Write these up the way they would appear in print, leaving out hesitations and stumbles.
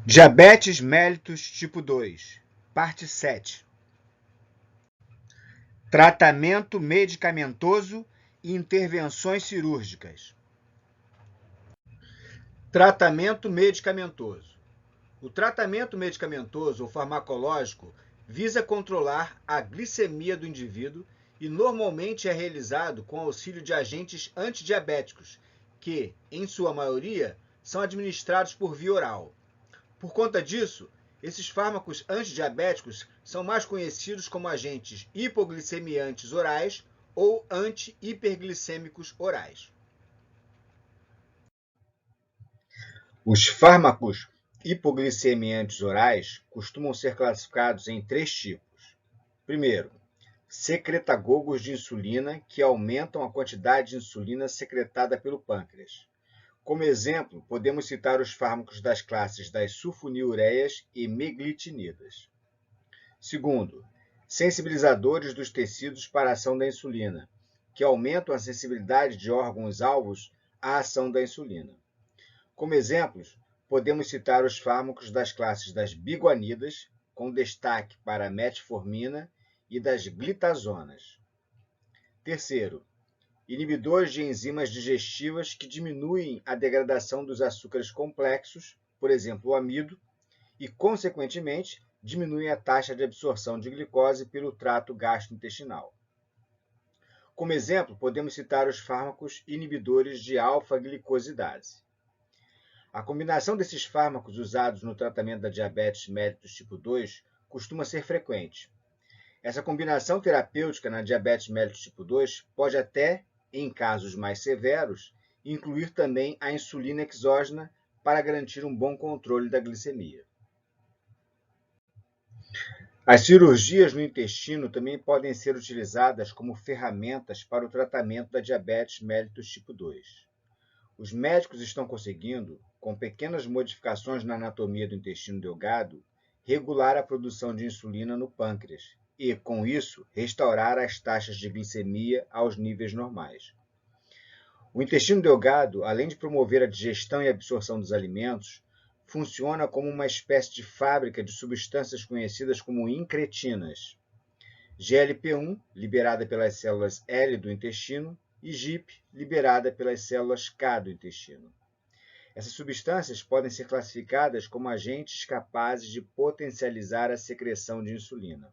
Diabetes mellitus tipo 2, parte 7. Tratamento medicamentoso e intervenções cirúrgicas. Tratamento medicamentoso. O tratamento medicamentoso ou farmacológico visa controlar a glicemia do indivíduo e normalmente é realizado com auxílio de agentes antidiabéticos, que, em sua maioria, são administrados por via oral. Por conta disso, esses fármacos antidiabéticos são mais conhecidos como agentes hipoglicemiantes orais ou anti-hiperglicêmicos orais. Os fármacos hipoglicemiantes orais costumam ser classificados em 3 tipos. Primeiro, secretagogos de insulina, que aumentam a quantidade de insulina secretada pelo pâncreas. Como exemplo, podemos citar os fármacos das classes das sulfonilureias e meglitinidas. Segundo, sensibilizadores dos tecidos para a ação da insulina, que aumentam a sensibilidade de órgãos-alvos à ação da insulina. Como exemplos, podemos citar os fármacos das classes das biguanidas, com destaque para a metformina, e das glitazonas. Terceiro, inibidores de enzimas digestivas que diminuem a degradação dos açúcares complexos, por exemplo, o amido, e, consequentemente, diminuem a taxa de absorção de glicose pelo trato gastrointestinal. Como exemplo, podemos citar os fármacos inibidores de alfa-glicosidase. A combinação desses fármacos usados no tratamento da diabetes mellitus tipo 2 costuma ser frequente. Essa combinação terapêutica na diabetes mellitus tipo 2 pode até, em casos mais severos, incluir também a insulina exógena para garantir um bom controle da glicemia. As cirurgias no intestino também podem ser utilizadas como ferramentas para o tratamento da diabetes mellitus tipo 2. Os médicos estão conseguindo, com pequenas modificações na anatomia do intestino delgado, regular a produção de insulina no pâncreas e, com isso, restaurar as taxas de glicemia aos níveis normais. O intestino delgado, além de promover a digestão e absorção dos alimentos, funciona como uma espécie de fábrica de substâncias conhecidas como incretinas. GLP-1, liberada pelas células L do intestino, e GIP, liberada pelas células K do intestino. Essas substâncias podem ser classificadas como agentes capazes de potencializar a secreção de insulina.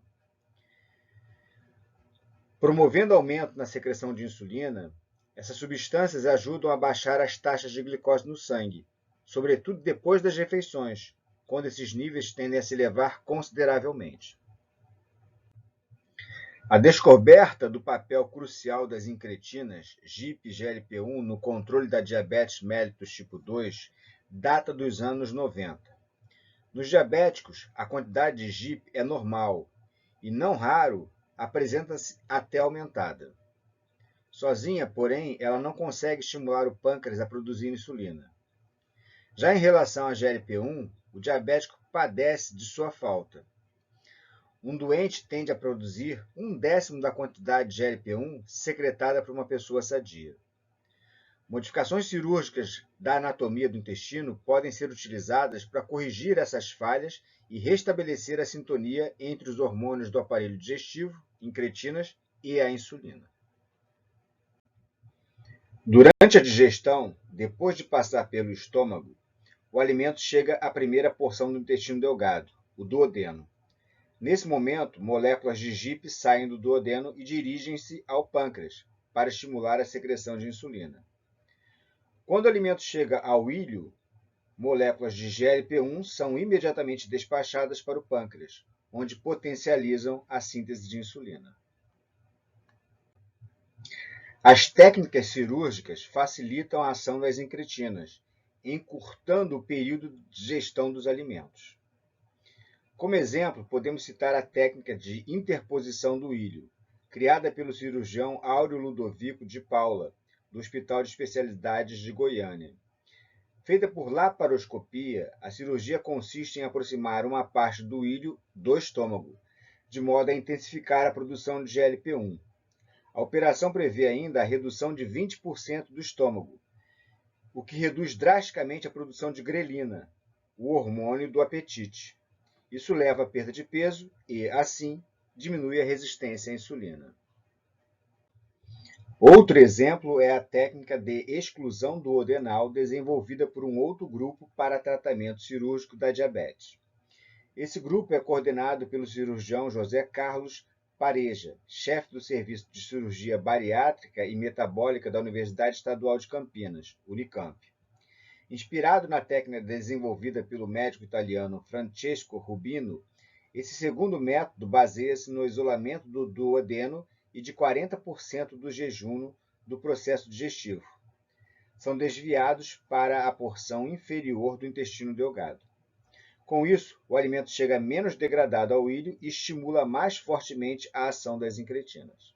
Promovendo aumento na secreção de insulina, essas substâncias ajudam a baixar as taxas de glicose no sangue, sobretudo depois das refeições, quando esses níveis tendem a se elevar consideravelmente. A descoberta do papel crucial das incretinas, GIP e GLP-1, no controle da diabetes mellitus tipo 2 data dos anos 90. Nos diabéticos, a quantidade de GIP é normal e, não raro, apresenta-se até aumentada. Sozinha, porém, ela não consegue estimular o pâncreas a produzir insulina. Já em relação à GLP-1, o diabético padece de sua falta. Um doente tende a produzir 1/10 da quantidade de GLP-1 secretada por uma pessoa sadia. Modificações cirúrgicas da anatomia do intestino podem ser utilizadas para corrigir essas falhas e restabelecer a sintonia entre os hormônios do aparelho digestivo, incretinas, e a insulina. Durante a digestão, depois de passar pelo estômago, o alimento chega à primeira porção do intestino delgado, o duodeno. Nesse momento, moléculas de GIP saem do duodeno e dirigem-se ao pâncreas para estimular a secreção de insulina. Quando o alimento chega ao íleo, moléculas de GLP-1 são imediatamente despachadas para o pâncreas, onde potencializam a síntese de insulina. As técnicas cirúrgicas facilitam a ação das incretinas, encurtando o período de digestão dos alimentos. Como exemplo, podemos citar a técnica de interposição do íleo, criada pelo cirurgião Áureo Ludovico de Paula, do Hospital de Especialidades de Goiânia. Feita por laparoscopia, a cirurgia consiste em aproximar uma parte do íleo do estômago, de modo a intensificar a produção de GLP-1. A operação prevê ainda a redução de 20% do estômago, o que reduz drasticamente a produção de grelina, o hormônio do apetite. Isso leva à perda de peso e, assim, diminui a resistência à insulina. Outro exemplo é a técnica de exclusão duodenal desenvolvida por um outro grupo para tratamento cirúrgico da diabetes. Esse grupo é coordenado pelo cirurgião José Carlos Pareja, chefe do Serviço de Cirurgia Bariátrica e Metabólica da Universidade Estadual de Campinas, Unicamp. Inspirado na técnica desenvolvida pelo médico italiano Francesco Rubino, esse segundo método baseia-se no isolamento do duodeno e de 40% do jejum do processo digestivo. São desviados para a porção inferior do intestino delgado. Com isso, o alimento chega menos degradado ao íleo e estimula mais fortemente a ação das incretinas.